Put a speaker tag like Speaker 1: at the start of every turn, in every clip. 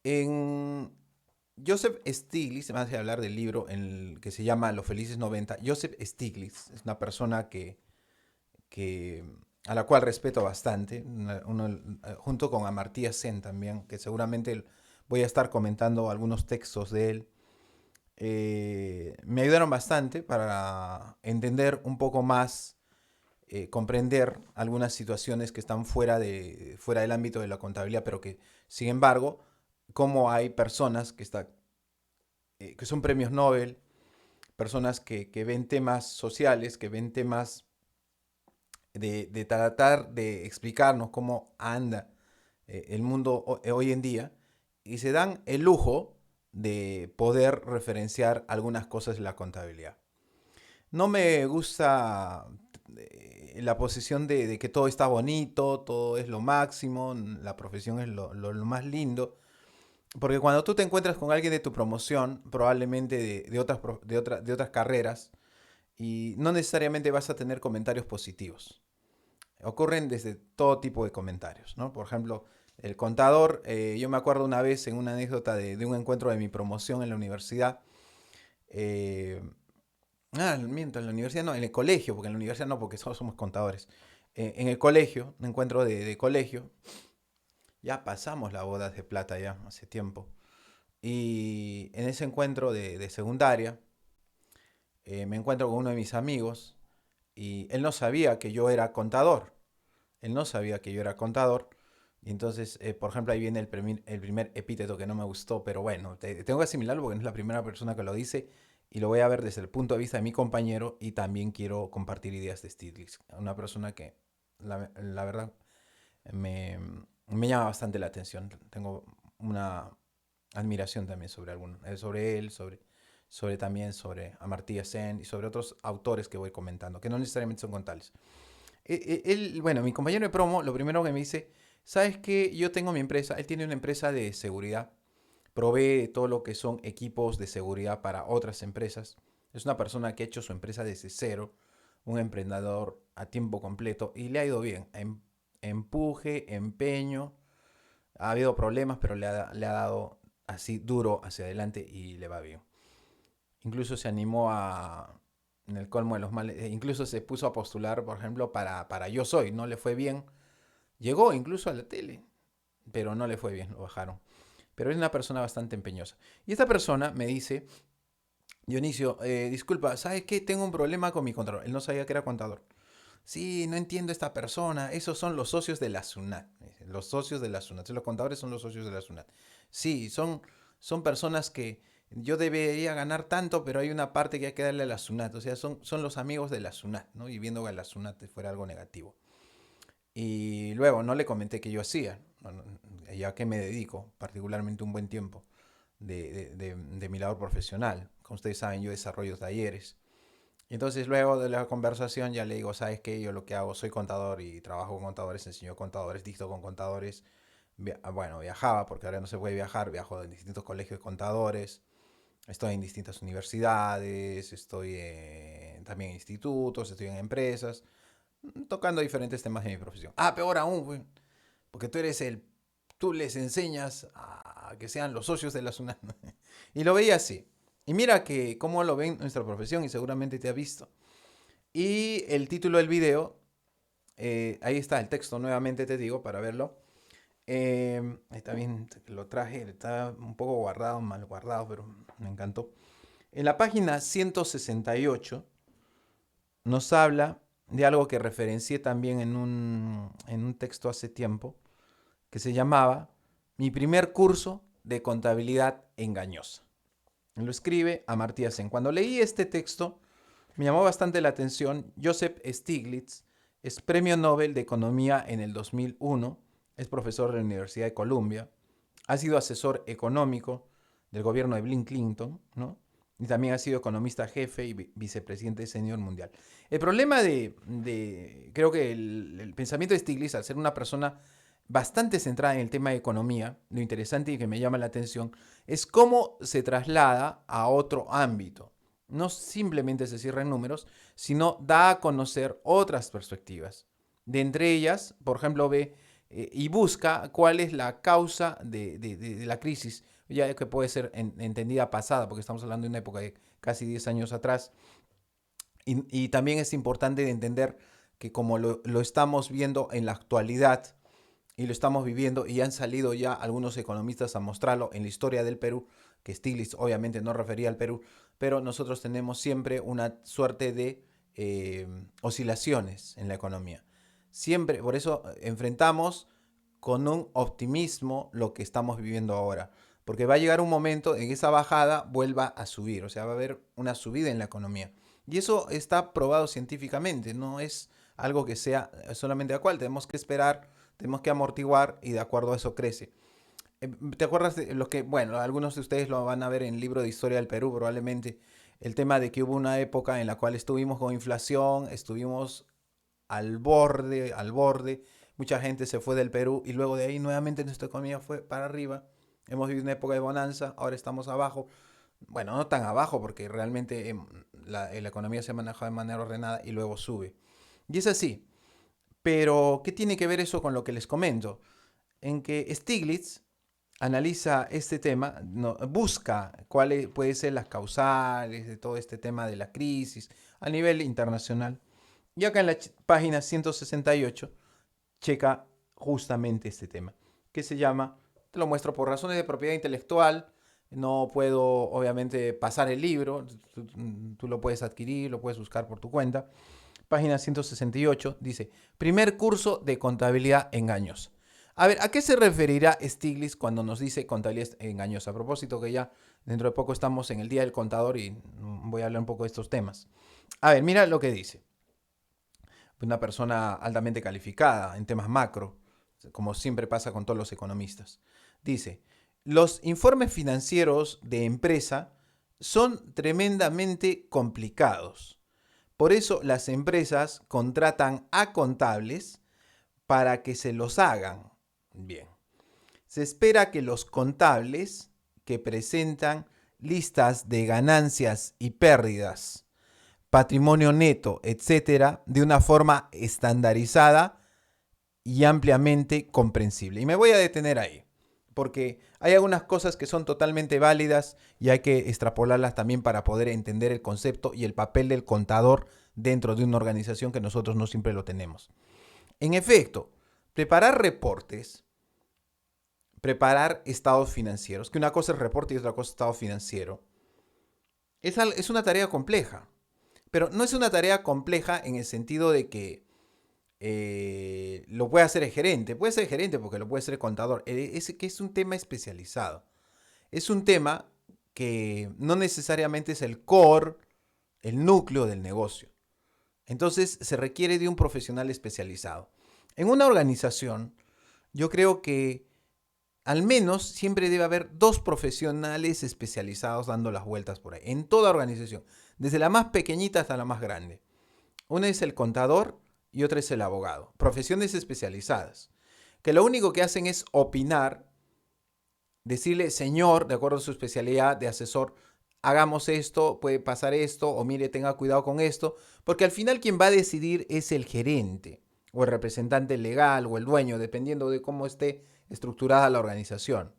Speaker 1: En Joseph Stiglitz, más de hablar del libro que se llama Los Felices 90, Joseph Stiglitz es una persona que a la cual respeto bastante, junto con Amartya Sen también, que seguramente voy a estar comentando algunos textos de él. Me ayudaron bastante para entender un poco más, comprender algunas situaciones que están fuera del ámbito de la contabilidad, pero que, sin embargo, como hay personas que son premios Nobel, personas que ven temas sociales, que ven temas de tratar de explicarnos cómo anda el mundo hoy en día, y se dan el lujo de poder referenciar algunas cosas de la contabilidad. No me gusta la posición de que todo está bonito, todo es lo máximo, la profesión es lo más lindo, porque cuando tú te encuentras con alguien de tu promoción, probablemente de otras carreras, y no necesariamente vas a tener comentarios positivos. Ocurren desde todo tipo de comentarios, ¿no? Por ejemplo, el contador, yo me acuerdo una vez en una anécdota de un encuentro de mi promoción en la universidad. eh, Miento, en la universidad no, en el colegio, porque en la universidad no, porque solo somos contadores. En el colegio, un encuentro de colegio, ya pasamos la boda de plata ya hace tiempo. Y en ese encuentro de secundaria, me encuentro con uno de mis amigos y él no sabía que yo era contador. Él no sabía que yo era contador. Y entonces, por ejemplo, ahí viene el primer epíteto que no me gustó, pero bueno, tengo que asimilarlo porque no es la primera persona que lo dice y lo voy a ver desde el punto de vista de mi compañero y también quiero compartir ideas de Stiglitz. Una persona que, la verdad, me, me llama bastante la atención. Tengo una admiración también sobre él, sobre Amartya Sen y sobre otros autores que voy comentando, que no necesariamente son contables. Bueno, mi compañero de promo, lo primero que me dice, ¿sabes qué? Yo tengo mi empresa, él tiene una empresa de seguridad, provee todo lo que son equipos de seguridad para otras empresas. Es una persona que ha hecho su empresa desde cero, un emprendedor a tiempo completo y le ha ido bien. Empuje, empeño, ha habido problemas, pero le ha dado así duro hacia adelante y le va bien. Incluso se animó en el colmo de los males, incluso se puso a postular, por ejemplo, para Yo Soy, no le fue bien. Llegó incluso a la tele, pero no le fue bien, lo bajaron. Pero es una persona bastante empeñosa. Y esta persona me dice, Dionisio, disculpa, ¿sabes qué? Tengo un problema con mi contador. Él no sabía que era contador. Sí, no entiendo esta persona. Esos son los socios de la SUNAT. Los socios de la SUNAT. Los contadores son los socios de la SUNAT. Sí, son personas que yo debería ganar tanto, pero hay una parte que hay que darle a la SUNAT. O sea, son los amigos de la SUNAT, ¿no? Y viendo que la SUNAT fuera algo negativo. Y luego no le comenté qué yo hacía, ya a qué me dedico, particularmente un buen tiempo de mi labor profesional. Como ustedes saben, yo desarrollo talleres. Y entonces luego de la conversación ya le digo, ¿sabes qué? Yo lo que hago, soy contador y trabajo con contadores, enseño contadores, dicto con contadores. Bueno, viajaba, porque ahora no se puede viajar, viajo en distintos colegios de contadores, estoy en distintas universidades, estoy también en institutos, estoy en empresas, tocando diferentes temas de mi profesión. Ah, peor aún, güey, porque tú les enseñas a que sean los socios de la SUNAT. Y lo veía así. Y mira que cómo lo ven nuestra profesión y seguramente te ha visto. Y el título del video, ahí está el texto, nuevamente te digo, para verlo. Está bien, lo traje, está un poco guardado, mal guardado, pero me encantó. En la página 168 nos habla de algo que referencié también en un texto hace tiempo, que se llamaba Mi primer curso de contabilidad engañosa. Lo escribe Amartya Sen. Cuando leí este texto, me llamó bastante la atención. Joseph Stiglitz es premio Nobel de Economía en el 2001, es profesor de la Universidad de Columbia, ha sido asesor económico del gobierno de Bill Clinton, ¿no? Y también ha sido economista jefe y vicepresidente senior mundial. El problema creo que el pensamiento de Stiglitz, al ser una persona bastante centrada en el tema de economía, lo interesante y que me llama la atención es cómo se traslada a otro ámbito. No simplemente se cierra en números, sino da a conocer otras perspectivas. De entre ellas, por ejemplo, ve y busca cuál es la causa de la crisis, ya que puede ser entendida pasada, porque estamos hablando de una época de casi 10 años atrás. Y también es importante entender que como lo estamos viendo en la actualidad y lo estamos viviendo y han salido ya algunos economistas a mostrarlo en la historia del Perú, que Stiglitz obviamente no refería al Perú, pero nosotros tenemos siempre una suerte de oscilaciones en la economía. Siempre, por eso enfrentamos con un optimismo lo que estamos viviendo ahora, porque va a llegar un momento en que esa bajada vuelva a subir, o sea, va a haber una subida en la economía. Y eso está probado científicamente, no es algo que sea solamente a cual, tenemos que esperar, tenemos que amortiguar y de acuerdo a eso crece. ¿Te acuerdas de lo que, bueno, algunos de ustedes lo van a ver en el libro de Historia del Perú probablemente, el tema de que hubo una época en la cual estuvimos con inflación, estuvimos al borde, mucha gente se fue del Perú y luego de ahí nuevamente nuestra economía fue para arriba, hemos vivido una época de bonanza, ahora estamos abajo, bueno, no tan abajo porque realmente la economía se maneja de manera ordenada y luego sube. Y es así. Pero, ¿qué tiene que ver eso con lo que les comento? En que Stiglitz analiza este tema, no, busca cuáles pueden ser las causales de todo este tema de la crisis a nivel internacional. Y acá en la página 168 checa justamente este tema, que se llama, te lo muestro por razones de propiedad intelectual, no puedo obviamente pasar el libro, tú lo puedes adquirir, lo puedes buscar por tu cuenta. Página 168 dice, primer curso de contabilidad engañosa. A ver, ¿a qué se referirá Stiglitz cuando nos dice contabilidad engañosa? A propósito que ya dentro de poco estamos en el Día del Contador y voy a hablar un poco de estos temas. A ver, mira lo que dice. Una persona altamente calificada en temas macro, como siempre pasa con todos los economistas. Dice, los informes financieros de empresa son tremendamente complicados. Por eso las empresas contratan a contables para que se los hagan. Bien. Se espera que los contables que presentan listas de ganancias y pérdidas, patrimonio neto, etcétera, de una forma estandarizada y ampliamente comprensible. Y me voy a detener ahí, porque hay algunas cosas que son totalmente válidas y hay que extrapolarlas también para poder entender el concepto y el papel del contador dentro de una organización que nosotros no siempre lo tenemos. En efecto, preparar reportes, preparar estados financieros, que una cosa es reporte y otra cosa es estado financiero, es una tarea compleja. Pero no es una tarea compleja en el sentido de que lo puede hacer el gerente. Puede ser el gerente porque lo puede hacer el contador. Es que es un tema especializado. Es un tema que no necesariamente es el core, el núcleo del negocio. Entonces se requiere de un profesional especializado. En una organización, yo creo que al menos siempre debe haber dos profesionales especializados dando las vueltas por ahí. En toda organización, desde la más pequeñita hasta la más grande. Una es el contador y otra es el abogado. Profesiones especializadas, que lo único que hacen es opinar, decirle, señor, de acuerdo a su especialidad de asesor, hagamos esto, puede pasar esto, o mire, tenga cuidado con esto, porque al final quien va a decidir es el gerente, o el representante legal, o el dueño, dependiendo de cómo esté estructurada la organización.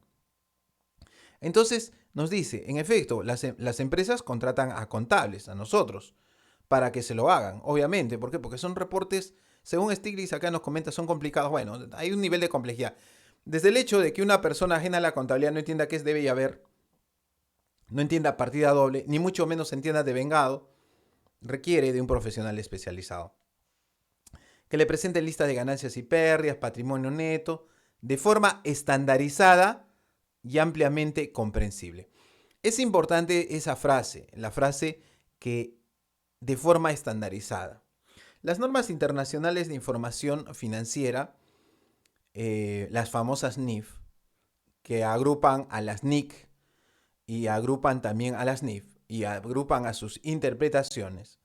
Speaker 1: Entonces, nos dice, en efecto, las empresas contratan a contables, a nosotros, para que se lo hagan, obviamente. ¿Por qué? Porque son reportes, según Stiglitz acá nos comenta, son complicados. Bueno, hay un nivel de complejidad. Desde el hecho de que una persona ajena a la contabilidad no entienda qué es debe y haber, no entienda partida doble, ni mucho menos entienda devengado, requiere de un profesional especializado. Que le presente lista de ganancias y pérdidas, patrimonio neto, de forma estandarizada y ampliamente comprensible. Es importante esa frase, la frase que de forma estandarizada. Las normas internacionales de información financiera, las famosas NIF, que agrupan a las NIC y agrupan también a las NIF y agrupan a sus interpretaciones,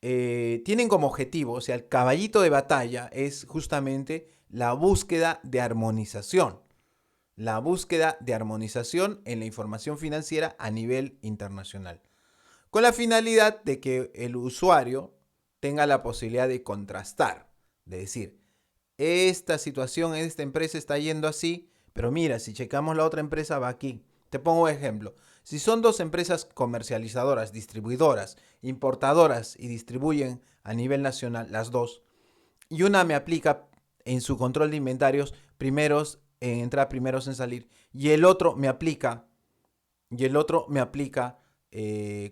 Speaker 1: tienen como objetivo, o sea, el caballito de batalla es justamente la búsqueda de armonización. La búsqueda de armonización en la información financiera a nivel internacional, con la finalidad de que el usuario tenga la posibilidad de contrastar, de decir, esta situación en esta empresa está yendo así, pero mira, si checamos la otra empresa va aquí. Te pongo un ejemplo. Si son dos empresas comercializadoras, distribuidoras, importadoras y distribuyen a nivel nacional, las dos, y una me aplica en su control de inventarios primeros en entrar, primeros en salir, y el otro me aplica,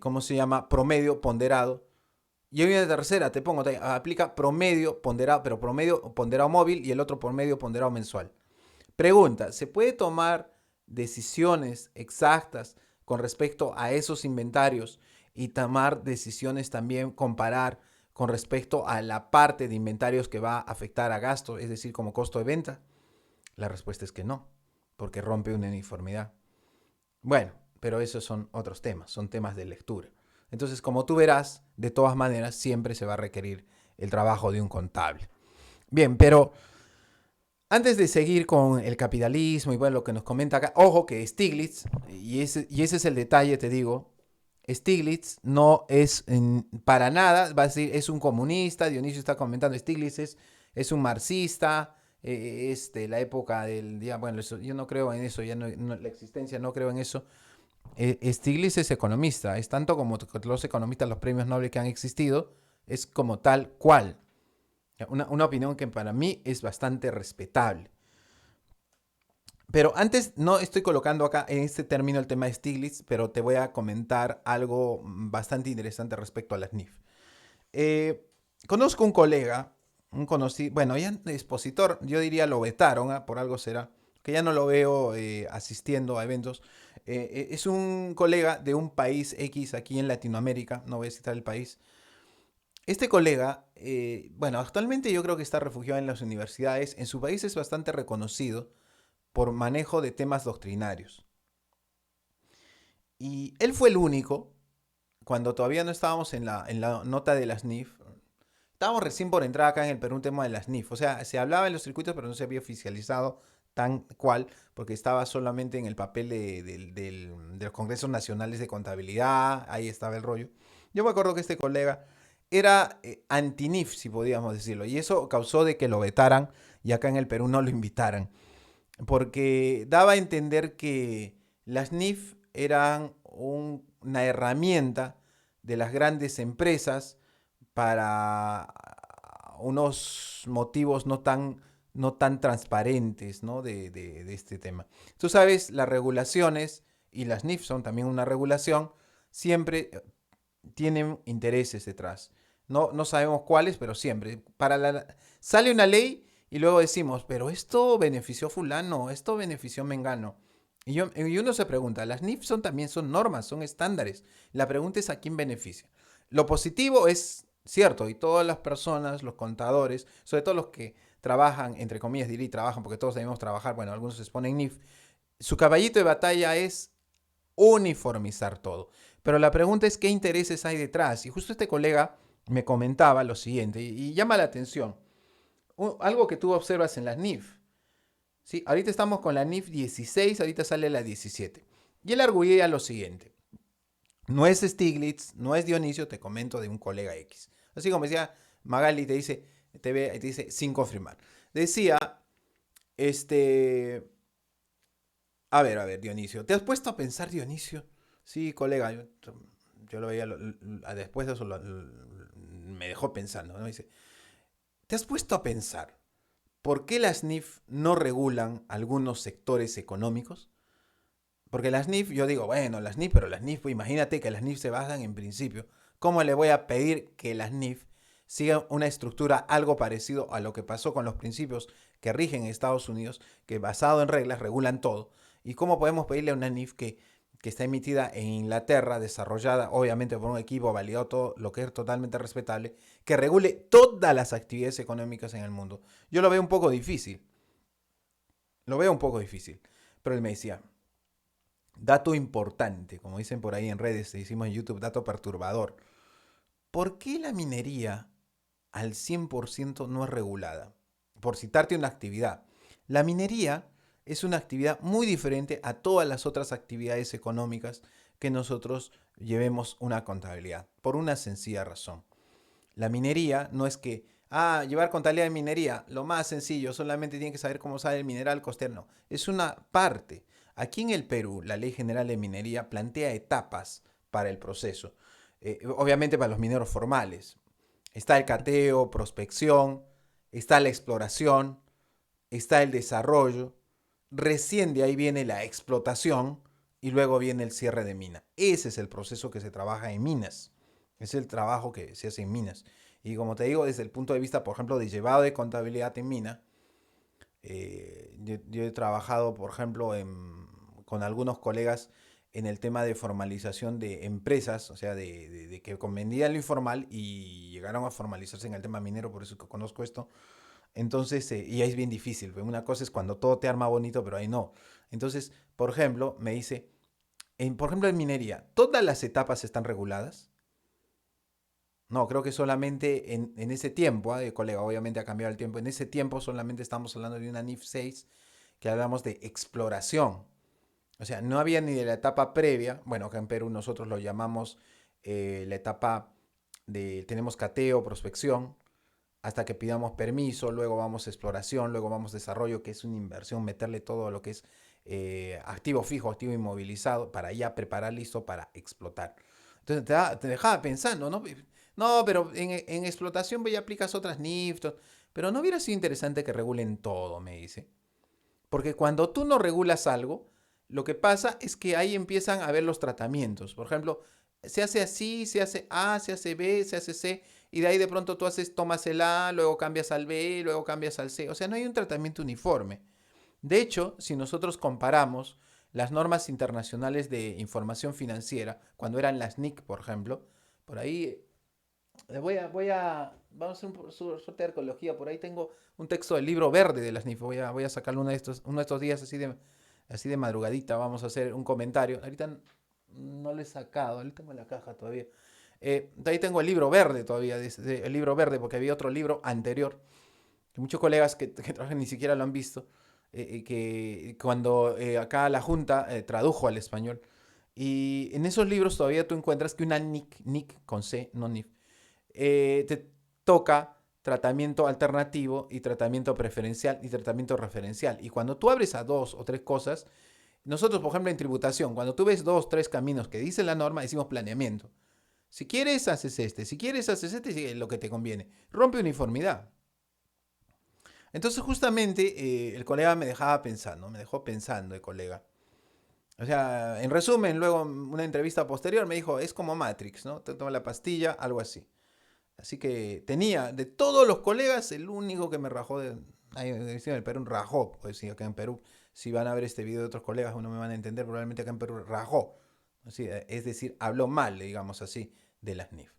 Speaker 1: ¿cómo se llama? Promedio ponderado. Y hay una tercera, te pongo, aplica promedio ponderado, pero promedio ponderado móvil y el otro promedio ponderado mensual. Pregunta, ¿se puede tomar decisiones exactas con respecto a esos inventarios y tomar decisiones también, comparar con respecto a la parte de inventarios que va a afectar a gasto, es decir, como costo de venta? La respuesta es que no, porque rompe una uniformidad. Bueno, pero esos son otros temas, son temas de lectura. Entonces, como tú verás, de todas maneras, siempre se va a requerir el trabajo de un contable. Bien, pero antes de seguir con el capitalismo y bueno, lo que nos comenta acá, ojo que Stiglitz, y ese es el detalle, te digo, Stiglitz no es para nada, va a decir, es un comunista, Dionisio está comentando, Stiglitz es un marxista, es de la época del día, bueno, eso, yo no creo en eso, ya la existencia no creo en eso. Stiglitz es economista, es tanto como los economistas, los premios Nobel que han existido, es como tal cual. Una opinión que para mí es bastante respetable. Pero antes, no estoy colocando acá en este término el tema de Stiglitz, pero te voy a comentar algo bastante interesante respecto a las NIF. Conozco un colega, un conocido, bueno, ya expositor, yo diría lo vetaron, por algo será, que ya no lo veo asistiendo a eventos. Es un colega de un país X aquí en Latinoamérica, no voy a citar el país. Este colega, bueno, actualmente yo creo que está refugiado en las universidades. En su país es bastante reconocido por manejo de temas doctrinarios. Y él fue el único, cuando todavía no estábamos en la nota de las NIF, estábamos recién por entrar acá en el Perú un tema de las NIF. O sea, se hablaba en los circuitos, pero no se había oficializado tan cual, porque estaba solamente en el papel de los Congresos Nacionales de Contabilidad, ahí estaba el rollo. Yo me acuerdo que este colega era anti-NIF, si podíamos decirlo, y eso causó de que lo vetaran y acá en el Perú no lo invitaran, porque daba a entender que las NIF eran una herramienta de las grandes empresas para unos motivos no tan transparentes, ¿no? de este tema. Tú sabes, las regulaciones, y las NIF son también una regulación, siempre tienen intereses detrás. No sabemos cuáles, pero siempre. Sale una ley y luego decimos, pero esto benefició a fulano, esto benefició a mengano. Y uno se pregunta, las NIF también son normas, son estándares. La pregunta es a quién beneficia. Lo positivo es cierto, y todas las personas, los contadores, sobre todo los que trabajan, entre comillas diré trabajan, porque todos debemos trabajar, bueno, algunos se exponen NIF, su caballito de batalla es uniformizar todo. Pero la pregunta es qué intereses hay detrás. Y justo este colega me comentaba lo siguiente, y llama la atención. Algo que tú observas en las NIF. ¿Sí? Ahorita estamos con la NIF 16, ahorita sale la 17. Y él arguía lo siguiente. No es Stiglitz, no es Dionisio, te comento de un colega X. Así como decía Magali, te dice, te ve, te dice sin confirmar. Decía, este, a ver, Dionisio, ¿te has puesto a pensar, Dionisio? Sí, colega, yo lo veía, después de eso me dejó pensando, ¿no? Dice, ¿te has puesto a pensar por qué las NIF no regulan algunos sectores económicos? Porque las NIF, yo digo, bueno, las NIF, pero las NIF, pues imagínate que las NIF se basan en principio. ¿Cómo le voy a pedir que las NIF sigan una estructura algo parecido a lo que pasó con los principios que rigen en Estados Unidos, que basado en reglas regulan todo? ¿Y cómo podemos pedirle a una NIF que está emitida en Inglaterra, desarrollada obviamente por un equipo, validado todo, lo que es totalmente respetable, que regule todas las actividades económicas en el mundo? Yo lo veo un poco difícil. Lo veo un poco difícil. Pero él me decía, dato importante, como dicen por ahí en redes, decimos en YouTube, dato perturbador. ¿Por qué la minería al 100% no es regulada? Por citarte una actividad. La minería es una actividad muy diferente a todas las otras actividades económicas que nosotros llevemos una contabilidad, por una sencilla razón. La minería no es que Llevar contabilidad de minería, lo más sencillo, solamente tiene que saber cómo sale el mineral costear. No, es una parte. Aquí en el Perú, la Ley General de Minería plantea etapas para el proceso. Obviamente para los mineros formales. Está el cateo, prospección, está la exploración, está el desarrollo, recién de ahí viene la explotación y luego viene el cierre de mina. Ese es el proceso que se trabaja en minas. Es el trabajo que se hace en minas. Y como te digo, desde el punto de vista, por ejemplo, de llevado de contabilidad en mina, yo he trabajado, por ejemplo, con algunos colegas en el tema de formalización de empresas, o sea, de que vendían lo informal y llegaron a formalizarse en el tema minero, por eso que conozco esto. Entonces, y ahí es bien difícil. Una cosa es cuando todo te arma bonito, pero ahí no. Entonces, por ejemplo, me dice, por ejemplo, en minería, ¿todas las etapas están reguladas? No, creo que solamente en ese tiempo, colega, obviamente ha cambiado el tiempo, en ese tiempo solamente estamos hablando de una NIF 6 que hablamos de exploración. O sea, no había ni de la etapa previa, bueno, acá en Perú nosotros lo llamamos la etapa tenemos cateo, prospección, hasta que pidamos permiso, luego vamos a exploración, luego vamos a desarrollo, que es una inversión, meterle todo lo que es activo fijo, activo inmovilizado, para ya preparar listo para explotar. Entonces te dejaba pensando, ¿no? No, pero en explotación ya aplicas otras NIF, pero no hubiera sido interesante que regulen todo, me dice. Porque cuando tú no regulas algo, lo que pasa es que ahí empiezan a ver los tratamientos. Por ejemplo, se hace así, se hace A, se hace B, se hace C, y de ahí de pronto tomas el A, luego cambias al B, luego cambias al C. O sea, no hay un tratamiento uniforme. De hecho, si nosotros comparamos las normas internacionales de información financiera, cuando eran las NIC, por ejemplo, por ahí vamos a hacer un suerte de arqueología. Por ahí tengo un texto del libro verde de las NIF. Voy a sacarlo uno de estos días así de madrugadita. Vamos a hacer un comentario. Ahorita no lo he sacado, ahorita tengo en la caja todavía. De ahí tengo el libro verde todavía, el libro verde, porque había otro libro anterior, que muchos colegas que trabajan ni siquiera lo han visto, que cuando acá la Junta tradujo al español. Y en esos libros todavía tú encuentras que una NIC con C, no NIF, te toca tratamiento alternativo y tratamiento preferencial y tratamiento referencial. Y cuando tú abres a dos o tres cosas, nosotros, por ejemplo, en tributación, cuando tú ves dos, tres caminos que dice la norma, decimos planeamiento. Si quieres, haces este. Si quieres, haces este, es lo que te conviene. Rompe uniformidad. Entonces, justamente, el colega me dejaba pensando, me dejó pensando el colega. O sea, en resumen, luego una entrevista posterior me dijo, es como Matrix, ¿no? Te toma la pastilla, algo así. Así que tenía, de todos los colegas, el único que me rajó ahí decía en el Perú, rajó, pues sí, acá en Perú, si van a ver este video de otros colegas, no me van a entender, probablemente acá en Perú rajó. Así, es decir, habló mal, digamos así, de las NIF.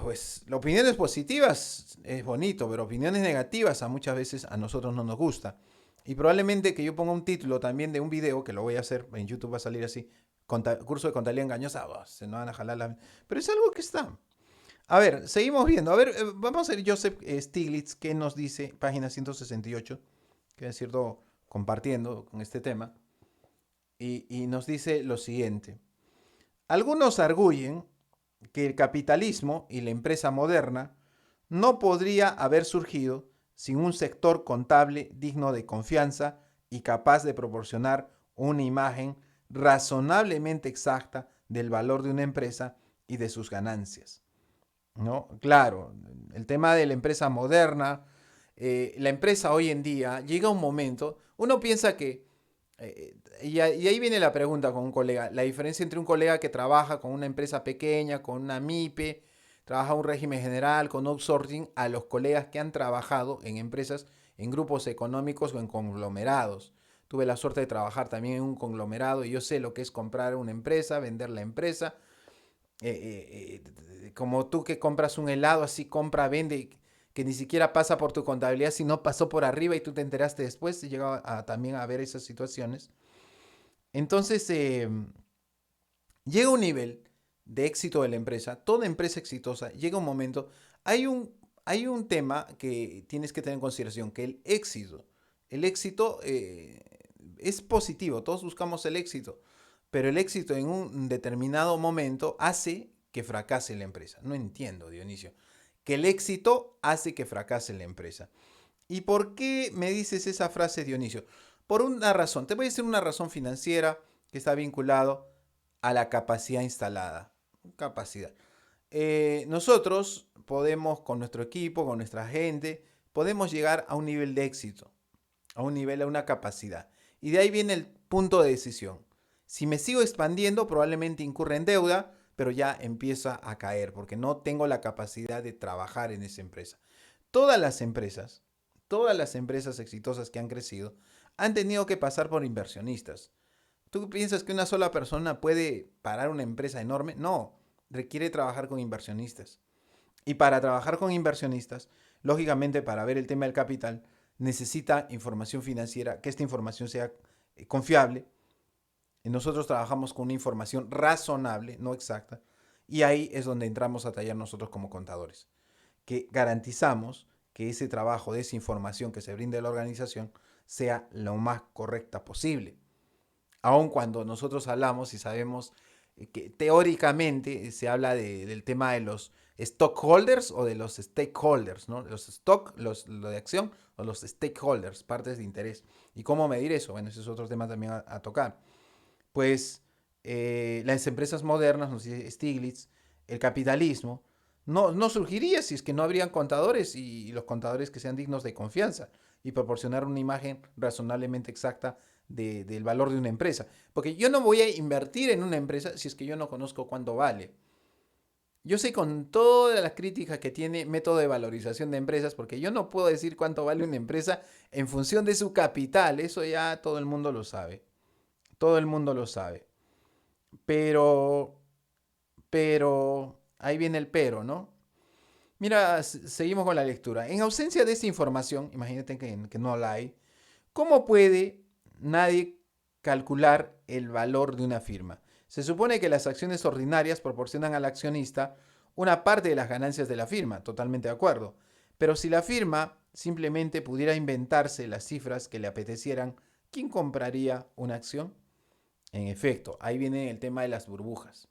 Speaker 1: Pues opiniones positivas es bonito, pero opiniones negativas a muchas veces a nosotros no nos gusta. Y probablemente que yo ponga un título también de un video, que lo voy a hacer, en YouTube va a salir así, curso de contabilidad engañosa, se nos van a jalar la... Pero es algo que está. A ver, seguimos viendo. A ver, vamos a ver Joseph Stiglitz, que nos dice, página 168, que es cierto, compartiendo con este tema, y nos dice lo siguiente. Algunos arguyen que el capitalismo y la empresa moderna no podría haber surgido sin un sector contable digno de confianza y capaz de proporcionar una imagen razonablemente exacta del valor de una empresa y de sus ganancias. ¿No? Claro, el tema de la empresa moderna, la empresa hoy en día, llega un momento, uno piensa que, y ahí viene la pregunta con un colega, la diferencia entre un colega que trabaja con una empresa pequeña, con una MIPE, trabaja un régimen general, con outsourcing, a los colegas que han trabajado en empresas, en grupos económicos o en conglomerados. Tuve la suerte de trabajar también en un conglomerado y yo sé lo que es comprar una empresa, vender la empresa, como tú que compras un helado, así compra, vende, que ni siquiera pasa por tu contabilidad, sino pasó por arriba y tú te enteraste después, y llegaba también a ver esas situaciones. Entonces, llega un nivel de éxito de la empresa, toda empresa exitosa, llega un momento, hay un tema que tienes que tener en consideración, que el éxito es positivo, todos buscamos el éxito, pero el éxito en un determinado momento hace que fracase la empresa. No entiendo, Dionisio. que el éxito hace que fracase la empresa. ¿Y por qué me dices esa frase, Dionisio? Por una razón. Te voy a decir una razón financiera que está vinculado a la capacidad instalada. Capacidad. Nosotros podemos, con nuestro equipo, con nuestra gente, podemos llegar a un nivel de éxito, a un nivel, a una capacidad. Y de ahí viene el punto de decisión. Si me sigo expandiendo, probablemente incurra en deuda, pero ya empieza a caer porque no tengo la capacidad de trabajar en esa empresa. Todas las empresas, todas las empresas exitosas que han crecido, han tenido que pasar por inversionistas. ¿Tú piensas que una sola persona puede parar una empresa enorme? No, requiere trabajar con inversionistas. Y para trabajar con inversionistas, lógicamente para ver el tema del capital, necesita información financiera, que esta información sea confiable. Y nosotros trabajamos con una información razonable, no exacta. Y ahí es donde entramos a tallar nosotros como contadores, que garantizamos que ese trabajo de esa información que se brinda a la organización sea lo más correcta posible. Aun cuando nosotros hablamos y sabemos que teóricamente se habla del tema de los stockholders o de los stakeholders, ¿no? Los stock, lo de acción, o los stakeholders, partes de interés. ¿Y cómo medir eso? Bueno, ese es otro tema también a tocar. Pues las empresas modernas, nos dice Stiglitz, el capitalismo, no surgiría si es que no habrían contadores y los contadores que sean dignos de confianza y proporcionar una imagen razonablemente exacta del valor de una empresa. Porque yo no voy a invertir en una empresa si es que yo no conozco cuánto vale. Yo sé con todas las críticas que tiene método de valorización de empresas, porque yo no puedo decir cuánto vale una empresa en función de su capital. Eso ya todo el mundo lo sabe. Todo el mundo lo sabe. Pero, ahí viene el pero, ¿no? Mira, seguimos con la lectura. En ausencia de esa información, imagínate que no la hay, ¿cómo puede nadie calcular el valor de una firma? Se supone que las acciones ordinarias proporcionan al accionista una parte de las ganancias de la firma, totalmente de acuerdo. Pero si la firma simplemente pudiera inventarse las cifras que le apetecieran, ¿quién compraría una acción? En efecto, ahí viene el tema de las burbujas.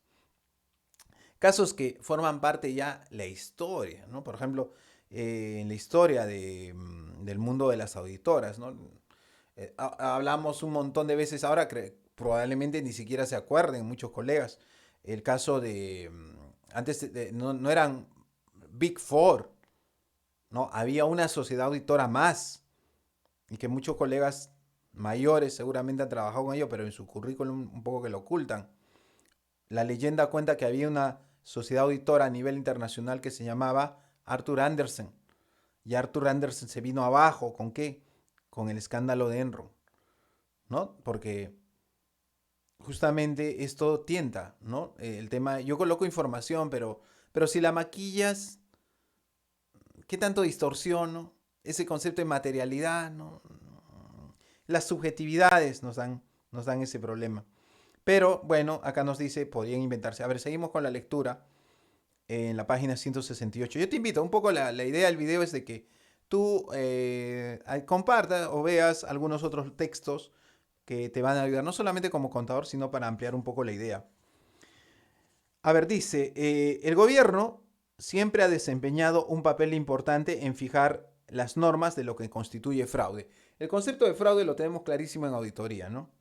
Speaker 1: Casos que forman parte ya de la historia, ¿no? Por ejemplo, en la historia del mundo de las auditoras, ¿no? Hablamos un montón de veces ahora, probablemente ni siquiera se acuerden muchos colegas, el caso de, antes no eran Big Four, ¿no? Había una sociedad auditora más y que muchos colegas mayores seguramente han trabajado con ello, pero en su currículum un poco que lo ocultan. La leyenda cuenta que había una sociedad auditora a nivel internacional que se llamaba Arthur Andersen. Y Arthur Andersen se vino abajo, ¿con qué? Con el escándalo de Enron, ¿no? Porque justamente esto tienta, ¿no? El tema, yo coloco información, pero si la maquillas, ¿qué tanto distorsiono? Ese concepto de materialidad, ¿no? Las subjetividades nos dan ese problema. Pero bueno, acá nos dice, podrían inventarse. A ver, seguimos con la lectura en la página 168. Yo te invito, un poco la idea del video es de que tú compartas o veas algunos otros textos que te van a ayudar, no solamente como contador, sino para ampliar un poco la idea. A ver, dice, el gobierno siempre ha desempeñado un papel importante en fijar las normas de lo que constituye fraude. El concepto de fraude lo tenemos clarísimo en auditoría, ¿no?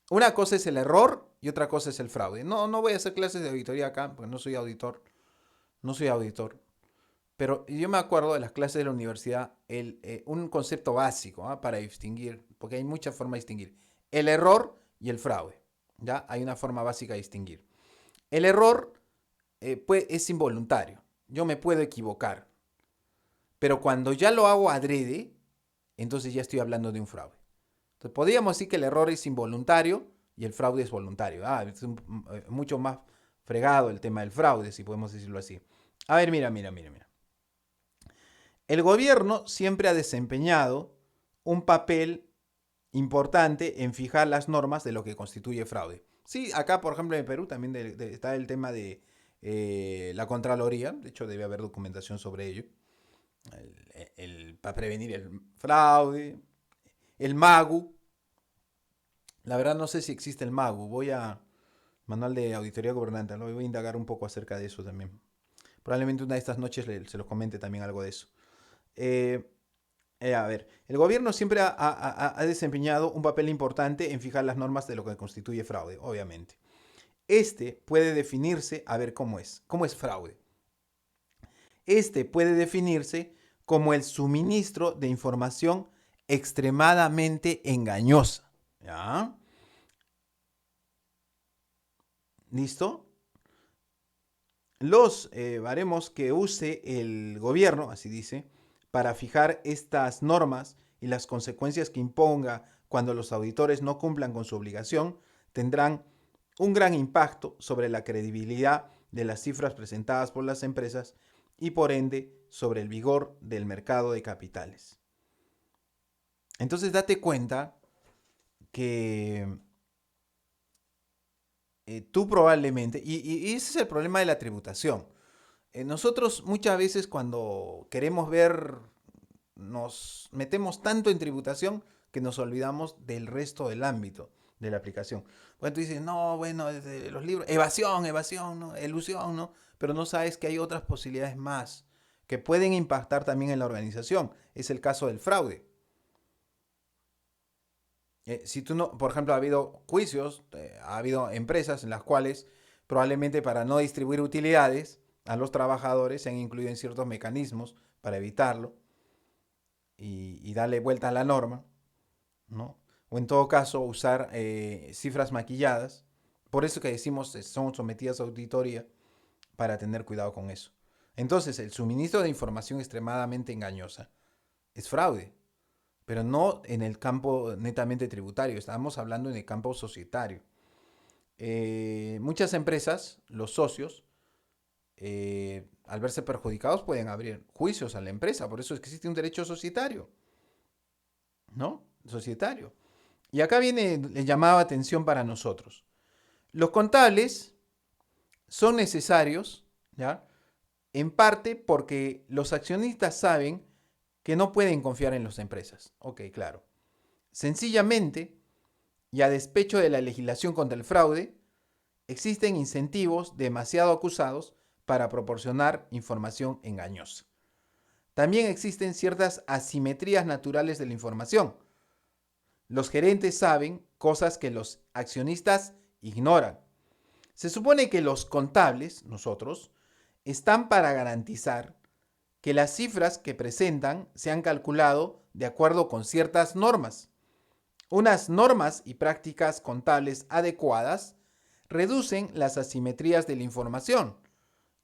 Speaker 1: Una cosa es el error y otra cosa es el fraude. No voy a hacer clases de auditoría acá, porque no soy auditor. No soy auditor. Pero yo me acuerdo de las clases de la universidad, un concepto básico, ¿ah? Para distinguir, porque hay muchas formas de distinguir. El error y el fraude. ¿Ya? Hay una forma básica de distinguir. El error es involuntario. Yo me puedo equivocar. Pero cuando ya lo hago adrede, entonces ya estoy hablando de un fraude. Entonces podríamos decir que el error es involuntario y el fraude es voluntario. Es mucho más fregado el tema del fraude, si podemos decirlo así. A ver, mira. El gobierno siempre ha desempeñado un papel importante en fijar las normas de lo que constituye fraude. Sí, acá, por ejemplo, en Perú también está el tema de la Contraloría. De hecho, debe haber documentación sobre ello. Para prevenir el fraude. El MAGU. La verdad no sé si existe el MAGU. Manual de Auditoría Gubernamental, voy a indagar un poco acerca de eso también. Probablemente una de estas noches se los comente también algo de eso. Eh, a ver, el gobierno siempre ha desempeñado un papel importante en fijar las normas de lo que constituye fraude, obviamente. Este puede definirse, a ver cómo es fraude. Este puede definirse como el suministro de información extremadamente engañosa. ¿Ya? ¿Listo? Los baremos que use el gobierno, así dice, para fijar estas normas y las consecuencias que imponga cuando los auditores no cumplan con su obligación, tendrán un gran impacto sobre la credibilidad de las cifras presentadas por las empresas y por ende sobre el vigor del mercado de capitales. Entonces date cuenta que tú probablemente, y ese es el problema de la tributación. Nosotros muchas veces cuando queremos ver, nos metemos tanto en tributación que nos olvidamos del resto del ámbito de la aplicación. Bueno, tú dices, no, bueno, desde los libros, evasión, ¿no? Elusión, ¿no? Pero no sabes que hay otras posibilidades más que pueden impactar también en la organización. Es el caso del fraude. Si tú no, por ejemplo, ha habido juicios, ha habido empresas en las cuales probablemente para no distribuir utilidades a los trabajadores se han incluido en ciertos mecanismos para evitarlo y darle vuelta a la norma, ¿no? O en todo caso usar cifras maquilladas. Por eso que decimos son sometidas a auditoría para tener cuidado con eso. Entonces, el suministro de información extremadamente engañosa es fraude, pero no en el campo netamente tributario, estamos hablando en el campo societario. Muchas empresas, los socios, al verse perjudicados pueden abrir juicios a la empresa, por eso es que existe un derecho societario, ¿no? Societario. Y acá viene el llamado a atención para nosotros. Los contables son necesarios, ¿ya? En parte porque los accionistas saben que no pueden confiar en las empresas. Ok, claro. Sencillamente, y a despecho de la legislación contra el fraude, existen incentivos demasiado acusados para proporcionar información engañosa. También existen ciertas asimetrías naturales de la información. Los gerentes saben cosas que los accionistas ignoran. Se supone que los contables, nosotros, están para garantizar que las cifras que presentan se han calculado de acuerdo con ciertas normas. Unas normas y prácticas contables adecuadas reducen las asimetrías de la información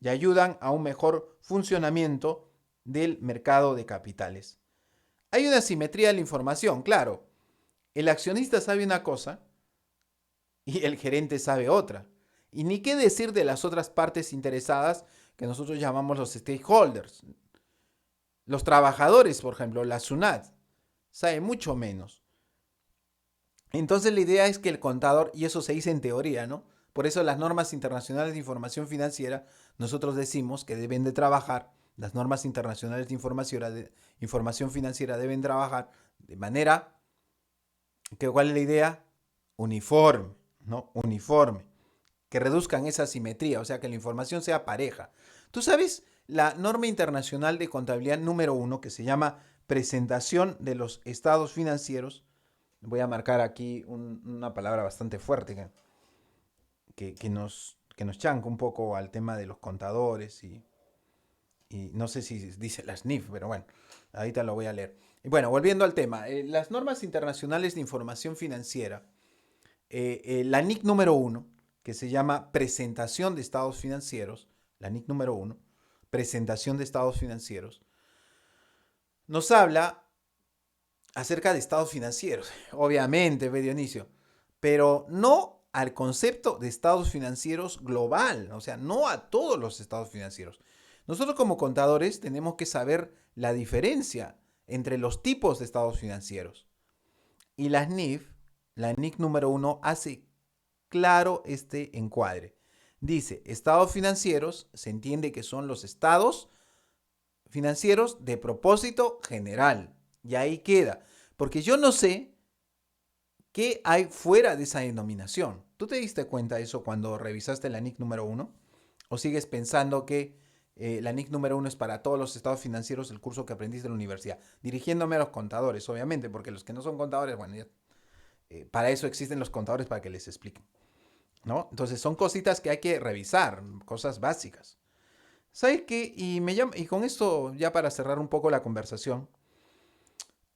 Speaker 1: y ayudan a un mejor funcionamiento del mercado de capitales. Hay una asimetría de la información, claro. El accionista sabe una cosa y el gerente sabe otra. Y ni qué decir de las otras partes interesadas que nosotros llamamos los stakeholders. Los trabajadores, por ejemplo, la SUNAT, sabe mucho menos. Entonces la idea es que el contador, y eso se dice en teoría, ¿no? Por eso las normas internacionales de información financiera, nosotros decimos que deben de trabajar, las normas internacionales de información financiera deben trabajar de manera, que ¿cuál es la idea? Uniforme, ¿no? Uniforme. Que reduzcan esa simetría, o sea, que la información sea pareja. ¿Tú sabes la norma internacional de contabilidad número 1 que se llama presentación de los estados financieros? Voy a marcar aquí una palabra bastante fuerte que nos chanca un poco al tema de los contadores y no sé si dice las NIF, pero bueno, ahorita lo voy a leer. Y bueno, volviendo al tema, las normas internacionales de información financiera, la NIC número 1, que se llama presentación de estados financieros, la NIC número 1, presentación de estados financieros, nos habla acerca de estados financieros, obviamente, Dionisio, pero no al concepto de estados financieros global, o sea, no a todos los estados financieros. Nosotros como contadores tenemos que saber la diferencia entre los tipos de estados financieros. Y las NIF, la NIC número 1, hace claro este encuadre. Dice, estados financieros, se entiende que son los estados financieros de propósito general. Y ahí queda. Porque yo no sé qué hay fuera de esa denominación. ¿Tú te diste cuenta de eso cuando revisaste la NIC número 1? ¿O sigues pensando que La NIC número 1 es para todos los estados financieros, el curso que aprendiste en la universidad. Dirigiéndome a los contadores, obviamente, porque los que no son contadores, bueno, para eso existen los contadores, para que les expliquen, ¿no? Entonces son cositas que hay que revisar, cosas básicas. ¿Sabes qué? Y con esto, ya para cerrar un poco la conversación,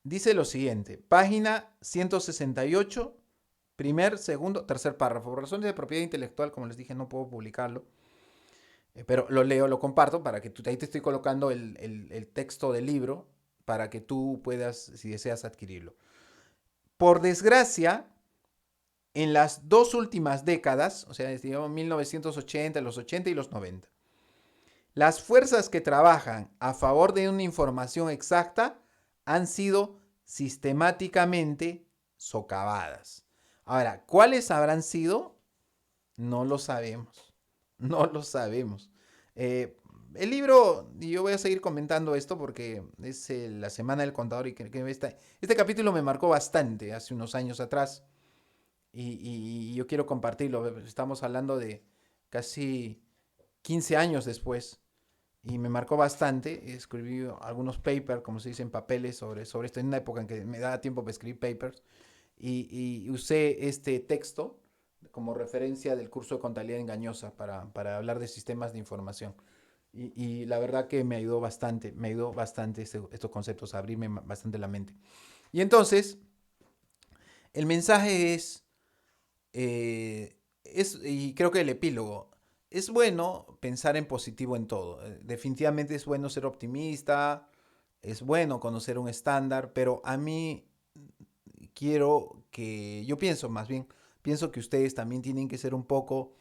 Speaker 1: dice lo siguiente, página 168, primer, segundo, tercer párrafo. Por razones de propiedad intelectual, como les dije, no puedo publicarlo, pero lo leo, lo comparto para que ahí te estoy colocando el texto del libro para que tú puedas, si deseas, adquirirlo. Por desgracia, en las dos últimas décadas, o sea, digamos 1980, los 80 y los 90, las fuerzas que trabajan a favor de una información exacta han sido sistemáticamente socavadas. Ahora, ¿cuáles habrán sido? No lo sabemos. No lo sabemos. El libro, y yo voy a seguir comentando esto porque es la Semana del Contador y que este capítulo me marcó bastante hace unos años atrás y yo quiero compartirlo. Estamos hablando de casi 15 años después y me marcó bastante. Escribí algunos papers, como se dice, en papeles sobre esto, en una época en que me daba tiempo para escribir papers y usé este texto como referencia del curso de contabilidad engañosa para hablar de sistemas de información. Y la verdad que me ayudó bastante estos conceptos, a abrirme bastante la mente. Y entonces, el mensaje y creo que el epílogo, es bueno pensar en positivo en todo. Definitivamente es bueno ser optimista, es bueno conocer un estándar, pero a mí yo pienso más bien, pienso que ustedes también tienen que ser un poco,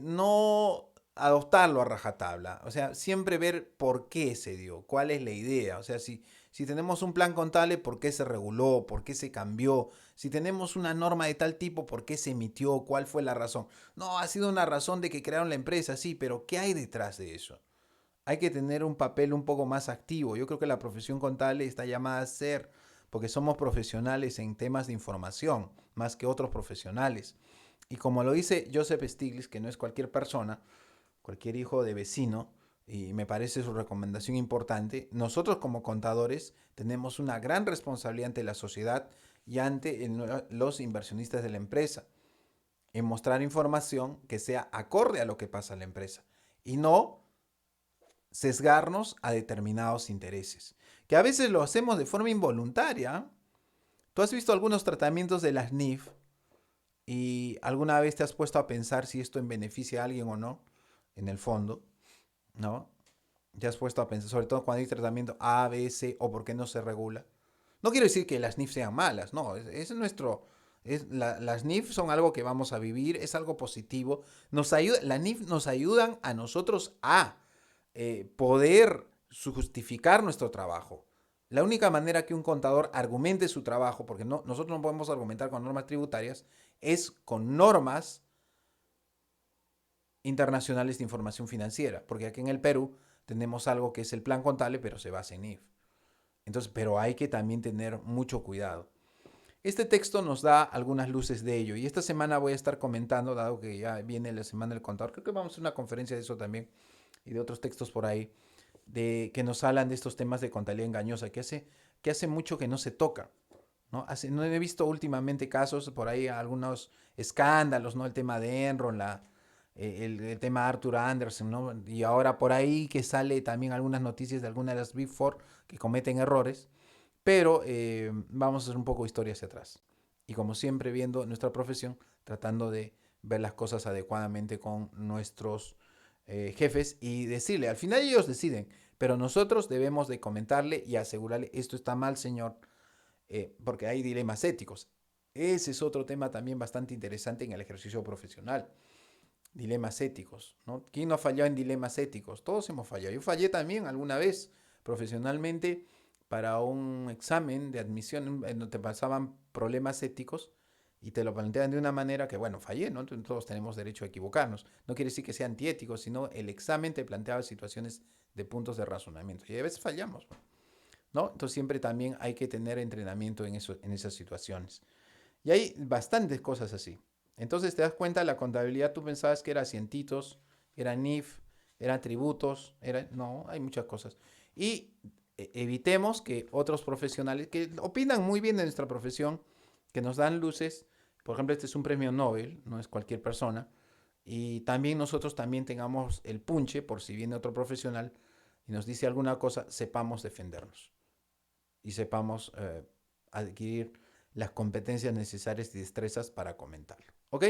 Speaker 1: no adoptarlo a rajatabla, o sea, siempre ver por qué se dio, cuál es la idea, o sea, si tenemos un plan contable, por qué se reguló, por qué se cambió, si tenemos una norma de tal tipo, por qué se emitió, cuál fue la razón. No, ha sido una razón de que crearon la empresa, sí, pero ¿qué hay detrás de eso? Hay que tener un papel un poco más activo. Yo creo que la profesión contable está llamada a ser, porque somos profesionales en temas de información, más que otros profesionales. Y como lo dice Joseph Stiglitz, que no es cualquier persona, cualquier hijo de vecino, y me parece su recomendación importante, nosotros como contadores tenemos una gran responsabilidad ante la sociedad y ante los inversionistas de la empresa, en mostrar información que sea acorde a lo que pasa en la empresa y no sesgarnos a determinados intereses, que a veces lo hacemos de forma involuntaria. Tú has visto algunos tratamientos de las NIF y alguna vez te has puesto a pensar si esto en beneficia a alguien o no, en el fondo, ¿no? Te has puesto a pensar, sobre todo cuando hay tratamiento A, B, C o por qué no se regula. No quiero decir que las NIF sean malas, no, es nuestro... las NIF son algo que vamos a vivir, es algo positivo. Las NIF nos ayudan a nosotros a poder justificar nuestro trabajo. La única manera que un contador argumente su trabajo, porque nosotros no podemos argumentar con normas tributarias, es con normas internacionales de información financiera, porque aquí en el Perú tenemos algo que es el plan contable, pero se basa en IF. Entonces, pero hay que también tener mucho cuidado. Este texto nos da algunas luces de ello y esta semana voy a estar comentando, dado que ya viene la semana del contador, creo que vamos a hacer una conferencia de eso también y de otros textos por ahí, que nos hablan de estos temas de contabilidad engañosa, que hace mucho que no se toca. ¿No? No he visto últimamente casos, por ahí algunos escándalos, ¿no? El tema de Enron, el tema de Arthur Andersen, ¿no? Y ahora por ahí que sale también algunas noticias de algunas de las Big Four que cometen errores, pero vamos a hacer un poco de historia hacia atrás. Y como siempre, viendo nuestra profesión, tratando de ver las cosas adecuadamente con nuestros jefes y decirle, al final ellos deciden, pero nosotros debemos de comentarle y asegurarle, esto está mal, señor, porque hay dilemas éticos. Ese es otro tema también bastante interesante en el ejercicio profesional. Dilemas éticos, ¿no? ¿Quién no ha fallado en dilemas éticos? Todos hemos fallado. Yo fallé también alguna vez profesionalmente para un examen de admisión en donde te pasaban problemas éticos y te lo plantean de una manera que, bueno, fallé, ¿no? Entonces, todos tenemos derecho a equivocarnos. No quiere decir que sea antiético, sino el examen te planteaba situaciones de puntos de razonamiento. Y a veces fallamos, ¿no? Entonces siempre también hay que tener entrenamiento en esas situaciones. Y hay bastantes cosas así. Entonces te das cuenta, la contabilidad tú pensabas que era cientitos, era NIF, eran tributos, no, hay muchas cosas. Y evitemos que otros profesionales que opinan muy bien de nuestra profesión, que nos dan luces, por ejemplo, este es un premio Nobel, no es cualquier persona, y también nosotros también tengamos el punche, por si viene otro profesional y nos dice alguna cosa, sepamos defendernos y sepamos adquirir las competencias necesarias y destrezas para comentarlo. ¿Ok?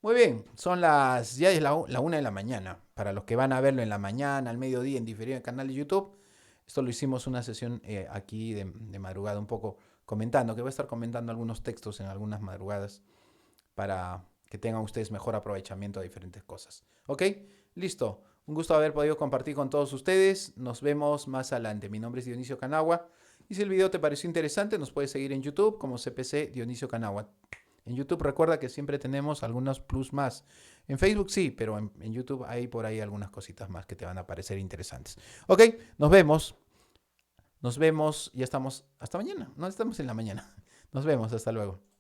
Speaker 1: Muy bien, ya es la 1 de la mañana. Para los que van a verlo en la mañana, al mediodía, en diferido en el canal de YouTube, esto lo hicimos una sesión aquí de madrugada, un poco comentando, que voy a estar comentando algunos textos en algunas madrugadas para que tengan ustedes mejor aprovechamiento de diferentes cosas. ¿Ok? Listo. Un gusto haber podido compartir con todos ustedes. Nos vemos más adelante. Mi nombre es Dionisio Canagua. Y si el video te pareció interesante, nos puedes seguir en YouTube como CPC Dionisio Canagua. En YouTube recuerda que siempre tenemos algunos plus más. En Facebook sí, pero en YouTube hay por ahí algunas cositas más que te van a parecer interesantes. Ok, nos vemos. Nos vemos. Ya estamos hasta mañana. No estamos en la mañana. Nos vemos. Hasta luego.